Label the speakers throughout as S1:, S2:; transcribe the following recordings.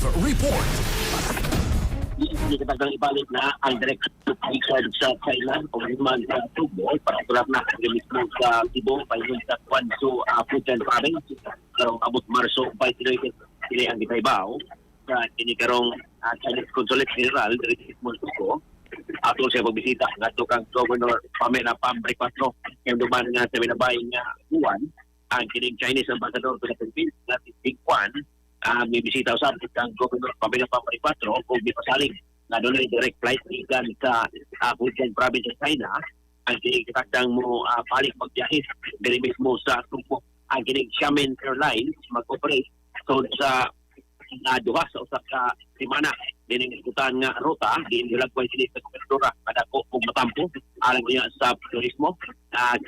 S1: Report.
S2: Hindi katagang ibalik na ang direct application sa China o naman sa Tubo, partikular na ang mismo sa Tibo, payon sa Guangzhou, Fujian Province. Karong abot Marso, by sila ang gitaybaw sa kinikarong Chinese Consulate General, direct mismo sa Tubo. Ato siya pagbisita ng ato kang Governor Pamela Pambray 4, yung duman nga sa binabayang nga buwan, ang kining Chinese Ambassador to the Philippines, na si Big Juan, may bisita usab kang Governor Pamela Pambray 4 kung di pasaling na doon ay direct flight ikan sa Fujian Province sa China. Ang kining kitakdang mo balik magbiyahe diri mismo sa Tubo. Ang kining Xiamen Airlines mag-operate so sa duha sa usa ka semana dining ikutan nga ruta diin gilagway sila sa kobertura kadako ug matampo alang niya sa turismo,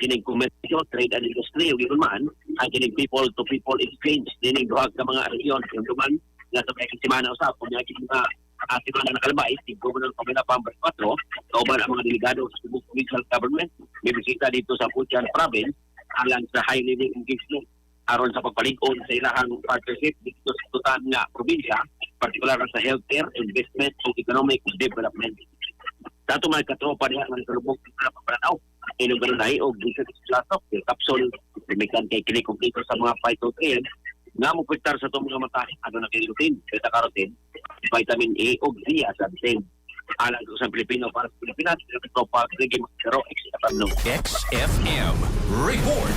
S2: kining komersyo, trade and industry ug man ang kining people to people exchange dining duha ka mga rehiyon yung duman nga sa mga semana usab kung nga kining semana nakalabay si Governor Pamela Pambray 4 kauban ang mga delegado sa Cebu Provincial Government may bisita dito sa Fujian Province alang sa high level engagement aron sa pagpalig-on sa ilahang partnership dito sa tutan nga probinsya, partikular sa healthcare, investment ug economic development. Sa ato mga katropa diha nga nakalubog sa pagpanaw, ilang ganunay o gisod sa lasok, capsule, limitan kay kini kompleto sa mga phytonutrients nga mo pektar sa itong mga mata, ano na kinilutin, beta-carotene, vitamin A o zeaxanthin. Alang sa Pilipino para sa Pilipinas, ito pa, sige, pero extra
S1: XFM Report.